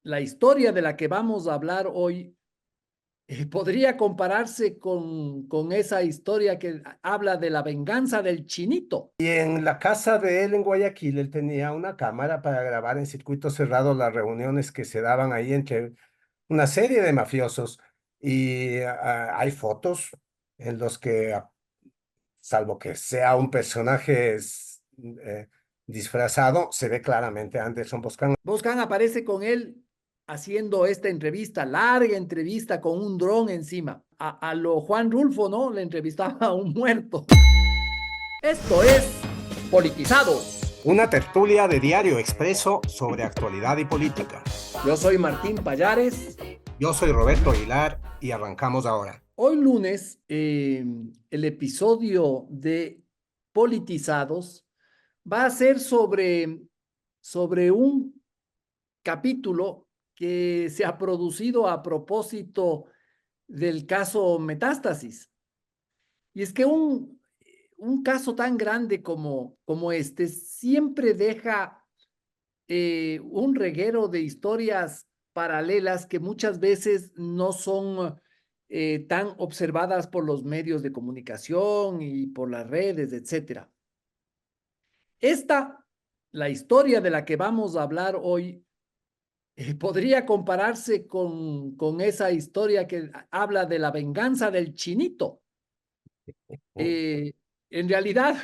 La historia de la que vamos a hablar hoy, podría compararse con esa historia que habla de la venganza del Chinito. Y en la casa de él en Guayaquil, él tenía una cámara para grabar en circuito cerrado las reuniones que se daban ahí entre una serie de mafiosos. Y hay fotos en los que, salvo que sea un personaje disfrazado, se ve claramente a Anderson Boscan. Boscan aparece con él haciendo esta entrevista, larga entrevista con un dron encima. A lo Juan Rulfo, ¿no? Le entrevistaba a un muerto. Esto es Politizado. Una tertulia de Diario Expreso sobre actualidad y política. Yo soy Martín Payares. Yo soy Roberto Aguilar y arrancamos ahora. Hoy lunes, el episodio de Politizados va a ser sobre un capítulo que se ha producido a propósito del caso Metástasis. Y es que un caso tan grande como este siempre deja un reguero de historias paralelas que muchas veces no son tan observadas por los medios de comunicación y por las redes, etcétera. La historia de la que vamos a hablar hoy, podría compararse con esa historia que habla de la venganza del Chinito. En realidad,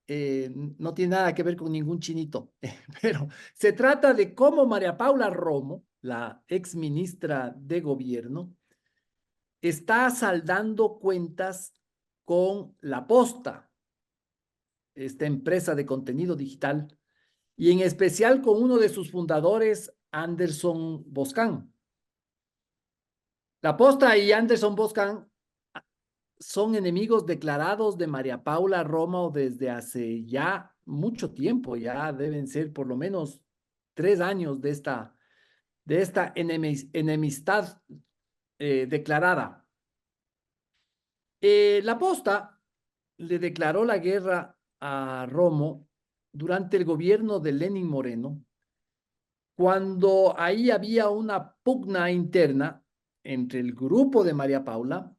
no tiene nada que ver con ningún chinito, pero se trata de cómo María Paula Romo, la ex ministra de Gobierno, está saldando cuentas con La Posta, esta empresa de contenido digital, y en especial con uno de sus fundadores, Anderson Boscan. La Posta y Anderson Boscan son enemigos declarados de María Paula Romo desde hace ya mucho tiempo, ya deben ser por lo menos 3 años de esta enemistad declarada. La Posta le declaró la guerra a Romo durante el gobierno de Lenín Moreno, cuando ahí había una pugna interna entre el grupo de María Paula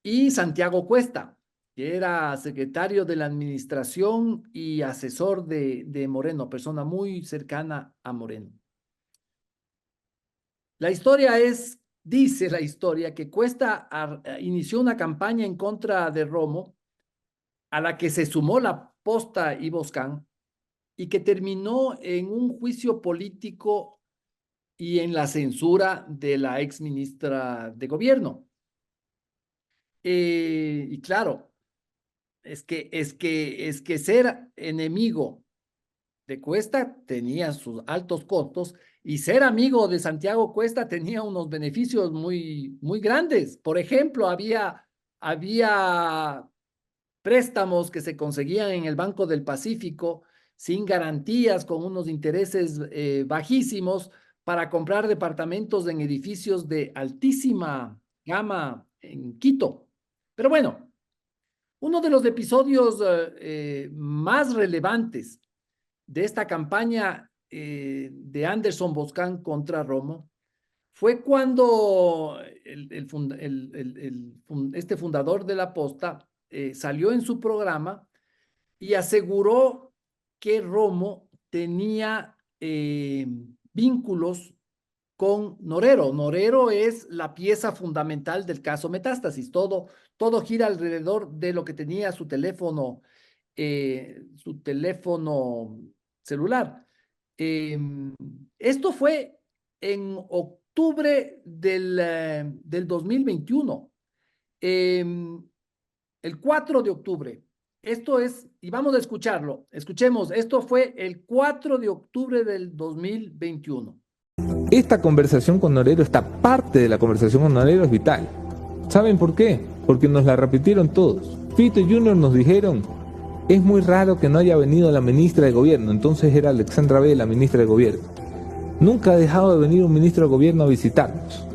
y Santiago Cuesta, que era secretario de la administración y asesor de Moreno, persona muy cercana a Moreno. Dice la historia, que Cuesta inició una campaña en contra de Romo, a la que se sumó La Posta y Boscan, y que terminó en un juicio político y en la censura de la ex ministra de Gobierno. Y claro, es que ser enemigo de Cuesta tenía sus altos costos, y ser amigo de Santiago Cuesta tenía unos beneficios muy, muy grandes. Por ejemplo, había préstamos que se conseguían en el Banco del Pacífico sin garantías, con unos intereses bajísimos, para comprar departamentos en edificios de altísima gama en Quito. Pero bueno, uno de los episodios más relevantes de esta campaña de Anderson Boscan contra Romo fue cuando este fundador de La Posta salió en su programa y aseguró que Romo tenía vínculos con Norero. Norero es la pieza fundamental del caso Metástasis. Todo gira alrededor de lo que tenía su teléfono celular. Esto fue en octubre del 2021. El 4 de octubre. Y vamos a escucharlo. Escuchemos, esto fue el 4 de octubre del 2021. Esta conversación con Norero, esta parte de la conversación con Norero es vital. ¿Saben por qué? Porque nos la repitieron todos. Fito y Junior nos dijeron: es muy raro que no haya venido la ministra de Gobierno. Entonces era Alexandra B., la ministra de Gobierno. Nunca ha dejado de venir un ministro de Gobierno a visitarnos.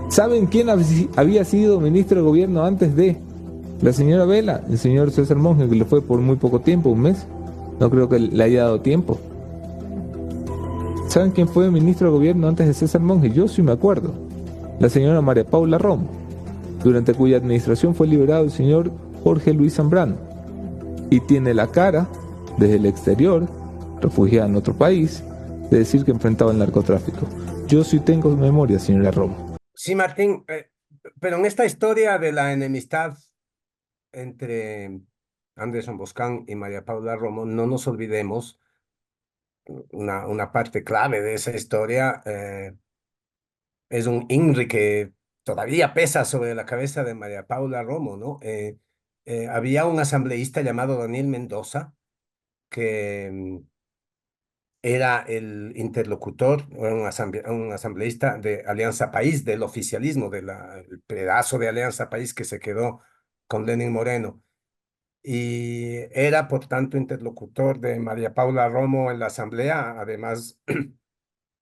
¿Saben quién había sido ministro de Gobierno antes de la señora Vela? El señor César Monge, que le fue por muy poco tiempo, un mes. No creo que le haya dado tiempo. ¿Saben quién fue ministro de gobierno antes de César Monge? Yo sí me acuerdo. La señora María Paula Romo, durante cuya administración fue liberado el señor Jorge Luis Zambrano. Y tiene la cara, desde el exterior, refugiada en otro país, de decir que enfrentaba el narcotráfico. Yo sí tengo memoria, señora Romo. Sí, Martín, pero en esta historia de la enemistad entre Anderson Boscan y María Paula Romo, no nos olvidemos una parte clave de esa historia. Es un INRI que todavía pesa sobre la cabeza de María Paula Romo, ¿no? Había un asambleísta llamado Daniel Mendoza que era el interlocutor, era un asambleísta de Alianza País, del oficialismo, del pedazo de Alianza País que se quedó con Lenin Moreno. Y era, por tanto, interlocutor de María Paula Romo en la asamblea. Además,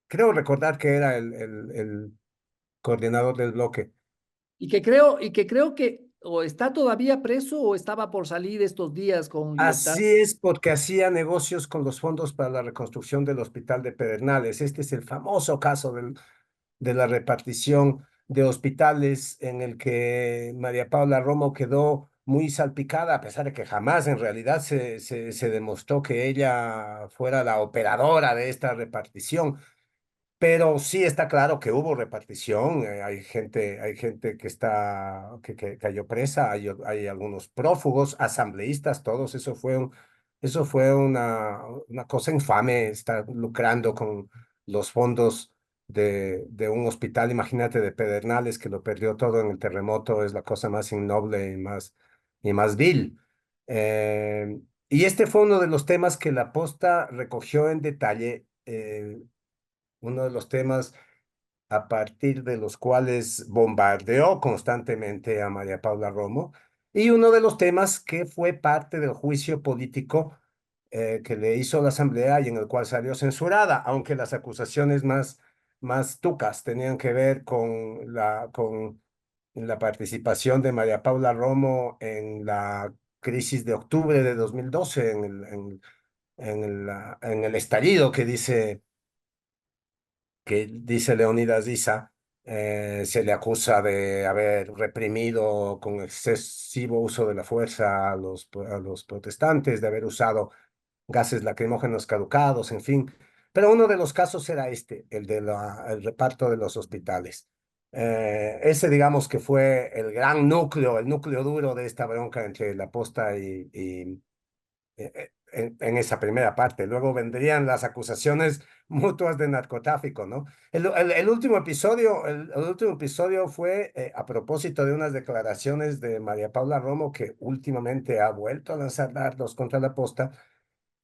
creo recordar que era el coordinador del bloque. Y que creo que o está todavía preso o estaba por salir estos días con libertad. Así es, porque hacía negocios con los fondos para la reconstrucción del hospital de Pedernales. Este es el famoso caso de la repartición de hospitales en el que María Paula Romo quedó muy salpicada, a pesar de que jamás en realidad se demostró que ella fuera la operadora de esta repartición. Pero sí está claro que hubo repartición, hay gente que cayó presa, hay algunos prófugos, asambleístas, todos, eso fue una cosa infame, estar lucrando con los fondos de un hospital, imagínate, de Pedernales, que lo perdió todo en el terremoto, es la cosa más innoble y más vil. Y este fue uno de los temas que la Posta recogió en detalle. Uno de los temas a partir de los cuales bombardeó constantemente a María Paula Romo, y uno de los temas que fue parte del juicio político que le hizo la Asamblea y en el cual salió censurada, aunque las acusaciones más tucas tenían que ver con la participación de María Paula Romo en la crisis de octubre de 2012, en el estallido que dice Leonidas Diza. Se le acusa de haber reprimido con excesivo uso de la fuerza a los protestantes, de haber usado gases lacrimógenos caducados, en fin. Pero uno de los casos era este, el reparto de los hospitales. Ese, digamos, que fue el gran núcleo, el núcleo duro de esta bronca entre la Posta en esa primera parte. Luego vendrían las acusaciones mutuas de narcotráfico, ¿no? El último episodio, el último episodio fue a propósito de unas declaraciones de María Paula Romo, que últimamente ha vuelto a lanzar dardos contra la Posta.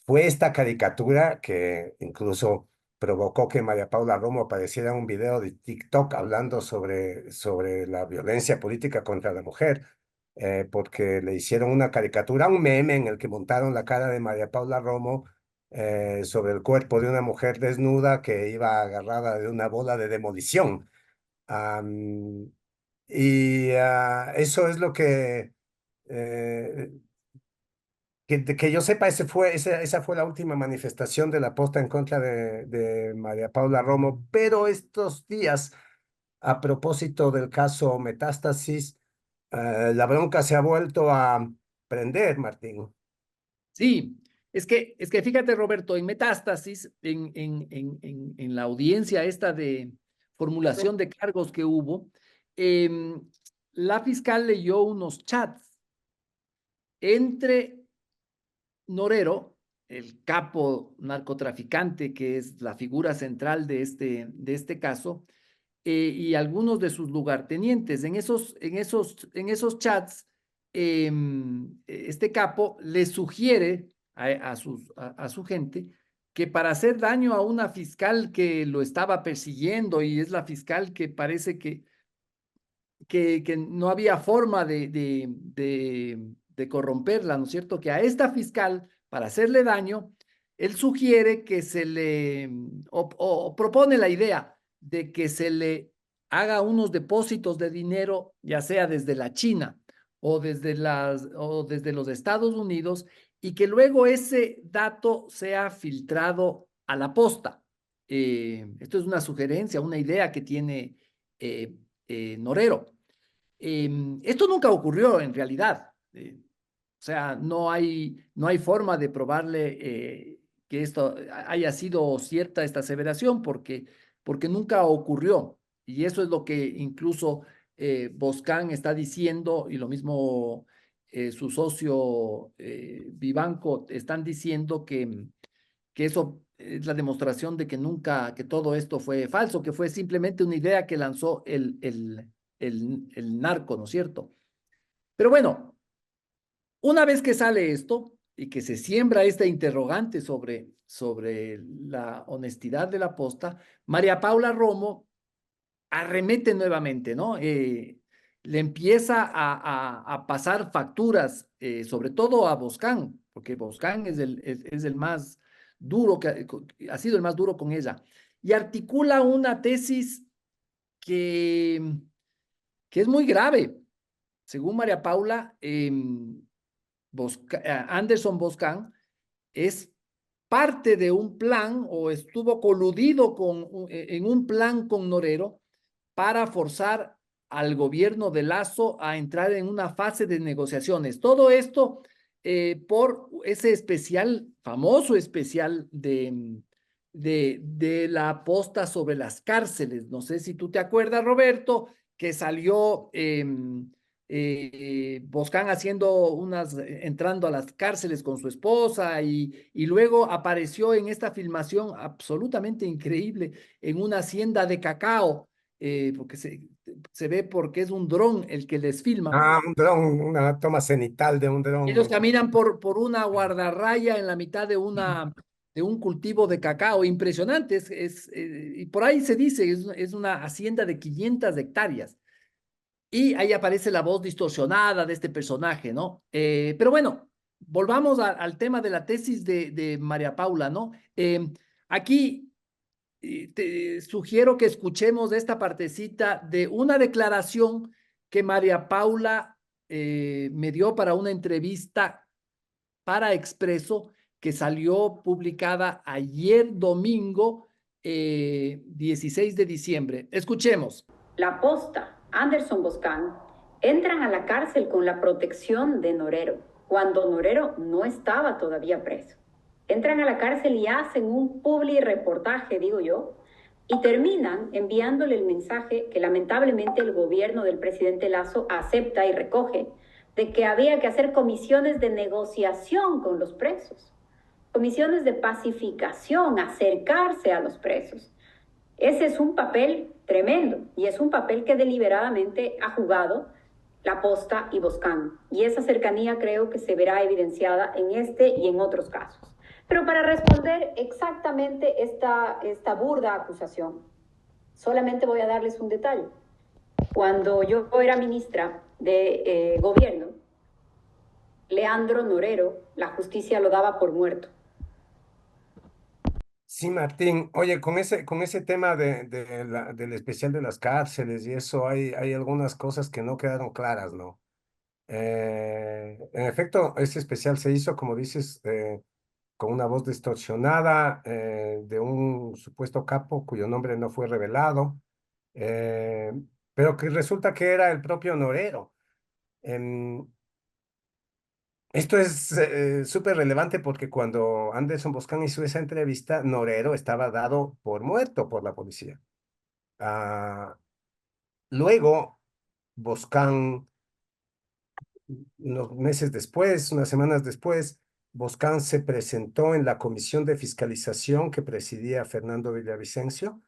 Fue esta caricatura que incluso provocó que María Paula Romo apareciera en un video de TikTok hablando sobre la violencia política contra la mujer, porque le hicieron una caricatura, un meme en el que montaron la cara de María Paula Romo sobre el cuerpo de una mujer desnuda que iba agarrada de una bola de demolición. Am, Eso es lo eh, que yo sepa, esa fue la última manifestación de la Posta en contra de María Paula Romo, pero estos días, a propósito del caso Metástasis, la bronca se ha vuelto a prender, Martín. Sí, es que fíjate, Roberto, en Metástasis, en la audiencia esta de formulación de cargos que hubo, em, la fiscal leyó unos chats entre Norero, el capo narcotraficante, que es la figura central de este caso, y algunos de sus lugartenientes. En esos chats, este capo le sugiere a su gente que para hacer daño a una fiscal que lo estaba persiguiendo, y es la fiscal que parece que no había forma de corromperla, ¿no es cierto? Que a esta fiscal, para hacerle daño, él sugiere que o propone la idea de que se le haga unos depósitos de dinero, ya sea desde la China o desde los Estados Unidos, y que luego ese dato sea filtrado a la posta. esto es una sugerencia, una idea que tiene Norero. Esto nunca ocurrió en realidad. O sea, no hay forma de probarle que esto haya sido cierta esta aseveración porque nunca ocurrió. Y eso es lo que incluso Boscan está diciendo y lo mismo su socio Vivanco están diciendo que eso es la demostración de que nunca, que todo esto fue falso, que fue simplemente una idea que lanzó el narco, ¿no es cierto? Pero bueno, una vez que sale esto y que se siembra esta interrogante sobre la honestidad de la posta, María Paula Romo arremete nuevamente, ¿no? Le empieza a pasar facturas, sobre todo a Boscan, porque Boscan es el más duro, ha sido el más duro con ella, y articula una tesis que, que es muy grave. Según María Paula, Anderson Boscan es parte de un plan o estuvo coludido en un plan con Norero para forzar al gobierno de Lazo a entrar en una fase de negociaciones. Todo esto por ese especial, famoso especial de la posta sobre las cárceles. No sé si tú te acuerdas, Roberto, que salió Boscan haciendo entrando a las cárceles con su esposa y luego apareció en esta filmación absolutamente increíble en una hacienda de cacao, porque se ve porque es un dron el que les filma. Ah, un dron, una toma cenital de un Ellos dron. caminan por una guardarraya en la mitad de un cultivo de cacao impresionante. Y por ahí se dice, es una hacienda de 500 hectáreas. Y ahí aparece la voz distorsionada de este personaje, ¿no? Pero bueno, volvamos al tema de la tesis de María Paula, ¿no? Aquí te sugiero que escuchemos esta partecita de una declaración que María Paula me dio para una entrevista para Expreso que salió publicada ayer domingo 16 de diciembre. Escuchemos. La Posta, Anderson Boscan, entran a la cárcel con la protección de Norero, cuando Norero no estaba todavía preso. Entran a la cárcel y hacen un publi reportaje, digo yo, y terminan enviándole el mensaje que lamentablemente el gobierno del presidente Lazo acepta y recoge, de que había que hacer comisiones de negociación con los presos, comisiones de pacificación, acercarse a los presos. Ese es un papel tremendo y es un papel que deliberadamente ha jugado la Posta y Boscan. Y esa cercanía creo que se verá evidenciada en este y en otros casos. Pero para responder exactamente esta burda acusación, solamente voy a darles un detalle. Cuando yo era ministra de gobierno, Leandro Norero, la justicia lo daba por muerto. Sí, Martín. Oye, con ese tema del especial de las cárceles y eso, hay algunas cosas que no quedaron claras, ¿no? En efecto, ese especial se hizo, como dices, con una voz distorsionada de un supuesto capo cuyo nombre no fue revelado, eh, pero que resulta que era el propio Norero. Em, Esto es súper relevante porque cuando Anderson Boscan hizo esa entrevista, Norero estaba dado por muerto por la policía. Ah, luego, Boscan, unos meses después, unas semanas después, Boscan se presentó en la comisión de fiscalización que presidía Fernando Villavicencio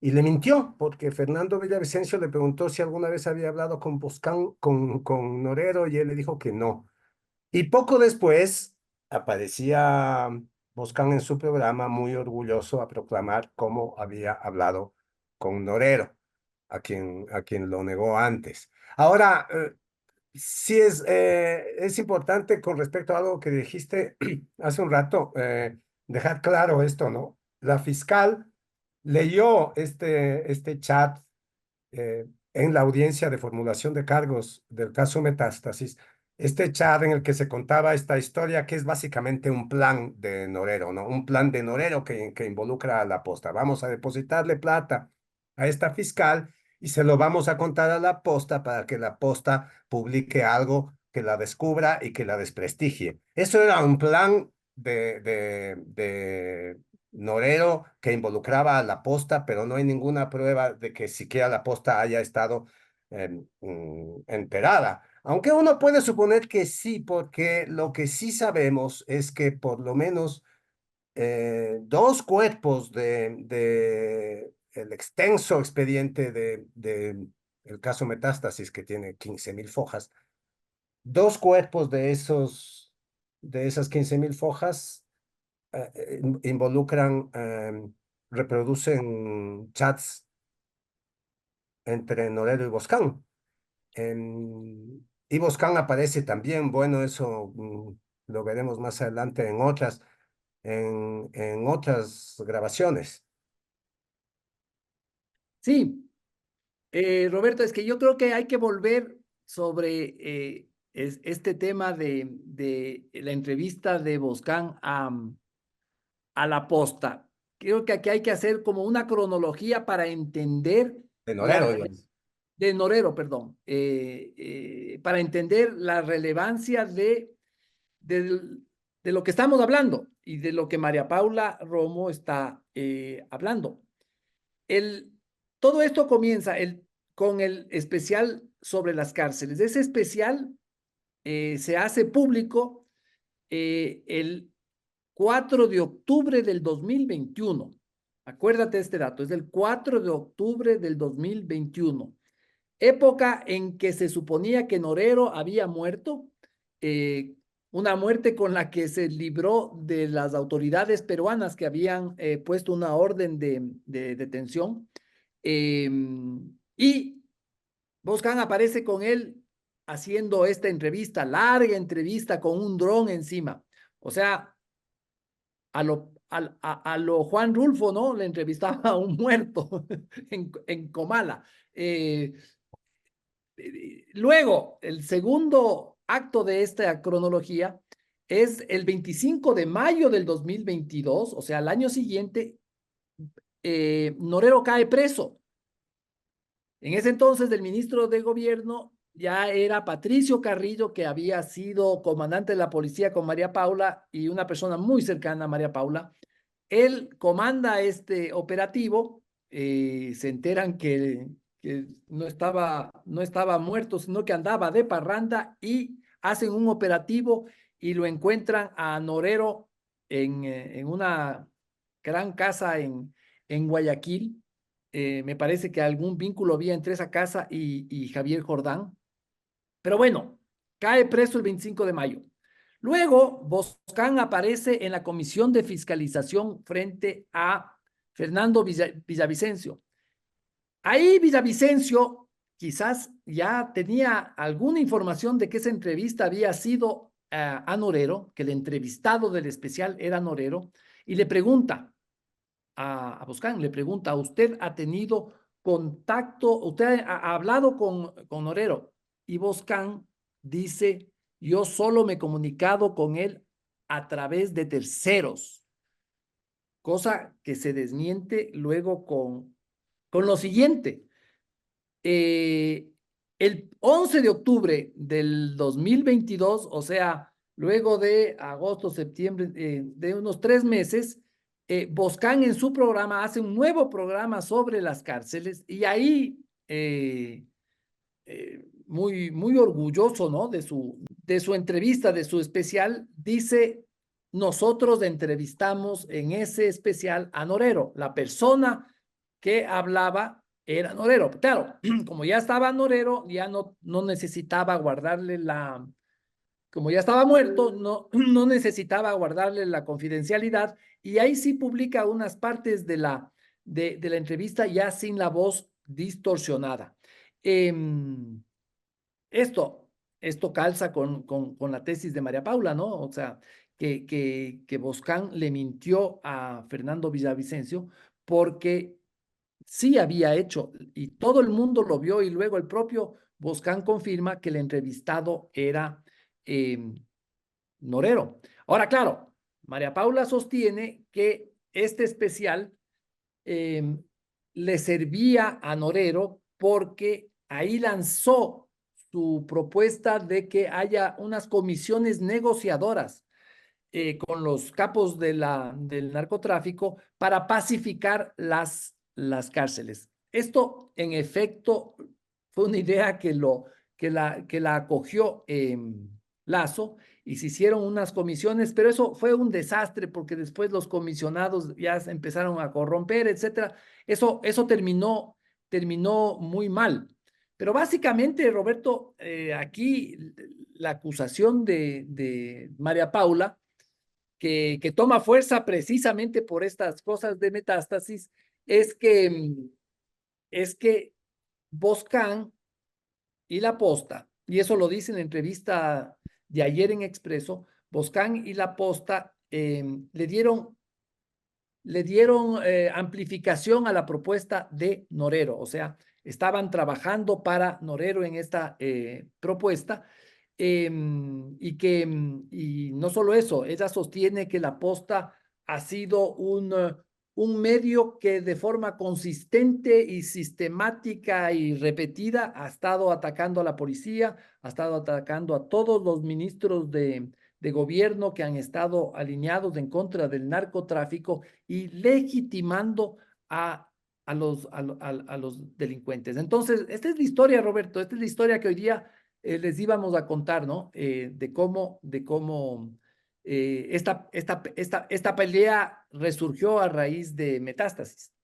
y le mintió porque Fernando Villavicencio le preguntó si alguna vez había hablado con Boscan, con Norero, y él le dijo que no. Y poco después aparecía Boscan en su programa muy orgulloso a proclamar cómo había hablado con Norero, a quien lo negó antes. Ahora, sí es importante con respecto a algo que dijiste hace un rato, dejar claro esto, ¿no? La fiscal leyó este chat en la audiencia de formulación de cargos del caso Metástasis, este chat en el que se contaba esta historia, que es básicamente un plan de Norero, ¿no? Un plan de Norero que involucra a la posta. Vamos a depositarle plata a esta fiscal y se lo vamos a contar a la posta para que la posta publique algo que la descubra y que la desprestigie. Eso era un plan de Norero que involucraba a la posta, pero no hay ninguna prueba de que siquiera la posta haya estado enterada. Aunque uno puede suponer que sí, porque lo que sí sabemos es que por lo menos dos cuerpos de el extenso expediente de el caso Metástasis, que tiene 15.000 fojas, dos cuerpos de esas 15.000 fojas involucran, reproducen chats entre Norero y Boscán. Y Boscán aparece también, bueno, eso lo veremos más adelante en otras grabaciones. Sí, Roberto, es que yo creo que hay que volver sobre este tema de la entrevista de Boscán a la posta. Creo que aquí hay que hacer como una cronología para entender De la Norero, digamos. de Norero, perdón, para entender la relevancia de, de lo que estamos hablando y de lo que María Paula Romo está hablando. El, todo esto comienza con el especial sobre las cárceles. Ese especial se hace público el 4 de octubre del 2021. Acuérdate de este dato, es del 4 de octubre del 2021, época en que se suponía que Norero había muerto, una muerte con la que se libró de las autoridades peruanas que habían puesto una orden de detención. Y Boscan aparece con él haciendo esta entrevista, larga entrevista con un dron encima. O sea, a lo Juan Rulfo, ¿no? Le entrevistaba a un muerto en Comala. Luego, el segundo acto de esta cronología es el 25 de mayo del 2022, o sea, al año siguiente, Norero cae preso. En ese entonces, el ministro de Gobierno ya era Patricio Carrillo, que había sido comandante de la policía con María Paula y una persona muy cercana a María Paula. Él comanda este operativo, se enteran que no estaba muerto, sino que andaba de parranda y hacen un operativo y lo encuentran a Norero en una gran casa en Guayaquil. Me parece que algún vínculo había entre esa casa y Javier Jordán. Pero bueno, cae preso el 25 de mayo. Luego, Boscán aparece en la comisión de fiscalización frente a Fernando Villavicencio. Ahí Villavicencio quizás ya tenía alguna información de que esa entrevista había sido a Norero, que el entrevistado del especial era Norero, y le pregunta a Boscán, le pregunta, ¿usted ha tenido contacto, usted ha hablado con Norero? Y Boscán dice, yo solo me he comunicado con él a través de terceros, cosa que se desmiente luego con lo siguiente. El 11 de octubre del 2022, o sea, luego de agosto, septiembre, de unos 3 meses, Boscán en su programa hace un nuevo programa sobre las cárceles y ahí, muy orgulloso, ¿no? De su entrevista, de su especial, dice, nosotros entrevistamos en ese especial a Norero, la persona que hablaba era Norero. Claro, como ya estaba Norero, ya no necesitaba guardarle como ya estaba muerto, no necesitaba guardarle la confidencialidad y ahí sí publica unas partes de la entrevista ya sin la voz distorsionada. Esto, esto calza con la tesis de María Paula, ¿no? O sea, que Boscán le mintió a Fernando Villavicencio porque sí había hecho, y todo el mundo lo vio, y luego el propio Boscán confirma que el entrevistado era Norero. Ahora, claro, María Paula sostiene que este especial le servía a Norero porque ahí lanzó su propuesta de que haya unas comisiones negociadoras con los capos del narcotráfico para pacificar las cárceles. Esto, en efecto, fue una idea que la acogió Lazo y se hicieron unas comisiones, pero eso fue un desastre porque después los comisionados ya se empezaron a corromper, etcétera. Eso terminó muy mal. Pero básicamente, Roberto, aquí la acusación de María Paula que toma fuerza precisamente por estas cosas de metástasis, es que Boscan y La Posta, y eso lo dice en la entrevista de ayer en Expreso, Boscan y La Posta le dieron amplificación a la propuesta de Norero, o sea, estaban trabajando para Norero en esta propuesta. Y no solo eso, ella sostiene que La Posta ha sido un medio que de forma consistente y sistemática y repetida ha estado atacando a la policía, ha estado atacando a todos los ministros de gobierno que han estado alineados en contra del narcotráfico y legitimando a los delincuentes. Entonces, esta es la historia, Roberto, esta es la historia que hoy día les íbamos a contar, ¿no? De cómo esta pelea resurgió a raíz de metástasis.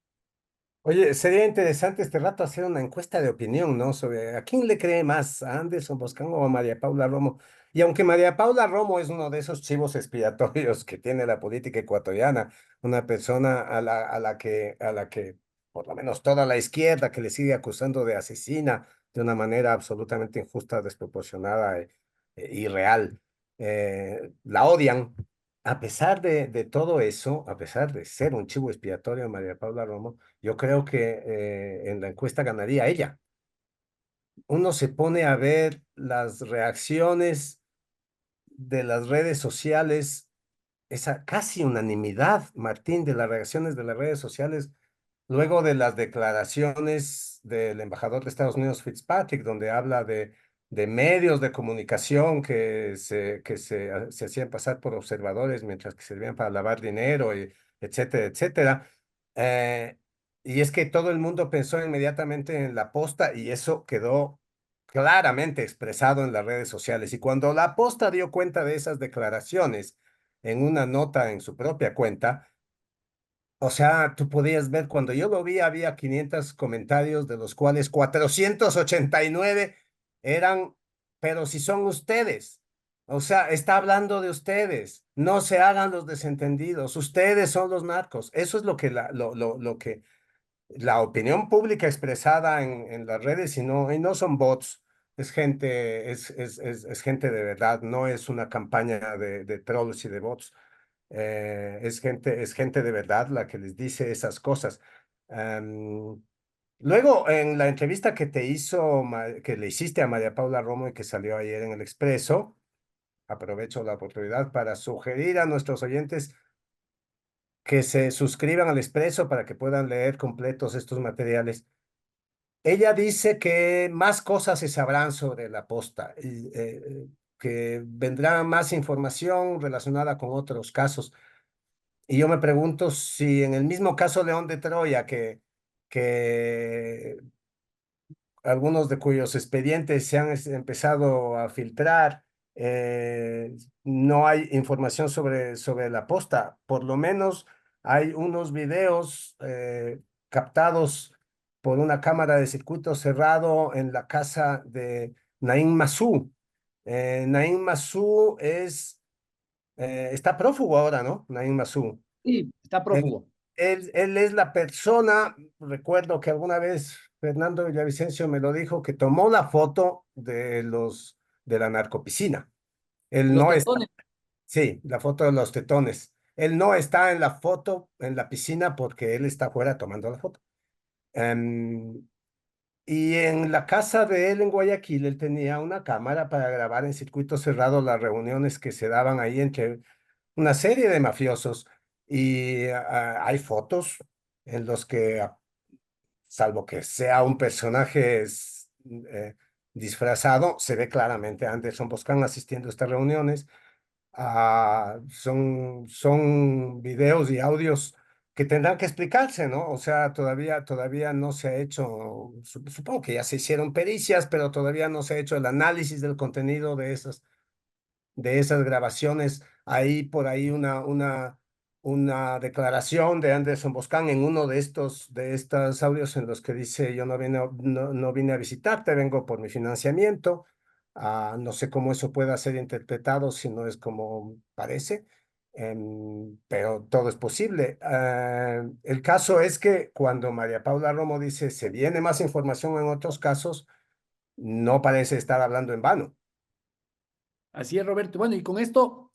Oye, sería interesante este rato hacer una encuesta de opinión, ¿no? Sobre a quién le cree más, a Anderson Boscan o a María Paula Romo. Y aunque María Paula Romo es uno de esos chivos expiatorios que tiene la política ecuatoriana, una persona a la que por lo menos toda la izquierda que le sigue acusando de asesina de una manera absolutamente injusta, desproporcionada e irreal, la odian. A pesar de todo eso, a pesar de ser un chivo expiatorio, María Paula Romo, yo creo que en la encuesta ganaría ella. Uno se pone a ver las reacciones de las redes sociales, esa casi unanimidad, Martín, de las reacciones de las redes sociales, luego de las declaraciones del embajador de Estados Unidos, Fitzpatrick, donde habla de medios de comunicación que se hacían pasar por observadores mientras que servían para lavar dinero, etcétera, etcétera. Eh, y es que todo el mundo pensó inmediatamente en La Posta y eso quedó claramente expresado en las redes sociales. Y cuando La Posta dio cuenta de esas declaraciones en una nota en su propia cuenta, o sea, tú podías ver, cuando yo lo vi, había 500 comentarios, de los cuales 489 eran, pero si son ustedes. O sea, está hablando de ustedes. No se hagan los desentendidos. Ustedes son los narcos. Eso es lo que la opinión pública expresada en las redes, y no son bots. Es gente, es gente de verdad. No es una campaña de trolls y de bots. Es gente de verdad la que les dice esas cosas. Em, Luego, en la entrevista que le hiciste a María Paula Romo y que salió ayer en el Expreso, aprovecho la oportunidad para sugerir a nuestros oyentes que se suscriban al Expreso para que puedan leer completos estos materiales. Ella dice que más cosas se sabrán sobre La Posta y que vendrá más información relacionada con otros casos. Y yo me pregunto si en el mismo caso León de Troya, que algunos de cuyos expedientes se han empezado a filtrar, no hay información sobre La Posta. Por lo menos hay unos videos captados por una cámara de circuito cerrado en la casa de Naim Massou. Naim Massou está prófugo ahora, ¿no? Naim Massou. Sí, está Él, prófugo. él es la persona, recuerdo que alguna vez Fernando Villavicencio me lo dijo, que tomó la foto de la narcopiscina. Él Los no está, tetones. sí, la foto de los tetones. Él no está en la foto, en la piscina, porque él está afuera tomando la foto. Em, Y en la casa de él en Guayaquil, él tenía una cámara para grabar en circuito cerrado las reuniones que se daban ahí entre una serie de mafiosos. Y hay fotos en los que, salvo que sea un personaje disfrazado, se ve claramente a Anderson Boscan asistiendo a estas reuniones. Son videos y audios que tendrán que explicarse, ¿no? O sea, todavía no se ha hecho, supongo que ya se hicieron pericias, pero todavía no se ha hecho el análisis del contenido de esas grabaciones. Hay por ahí una declaración de Anderson Boscan en uno de estos audios en los que dice: yo no vine a visitarte, vengo por mi financiamiento. No sé cómo eso pueda ser interpretado si no es como parece, pero todo es posible. El caso es que cuando María Paula Romo dice se viene más información en otros casos, no parece estar hablando en vano. Así es, Roberto. Bueno, y con esto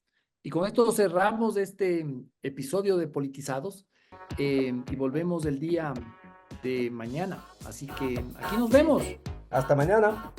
cerramos este episodio de Politizados y volvemos el día de mañana. Así que aquí nos vemos. Hasta mañana.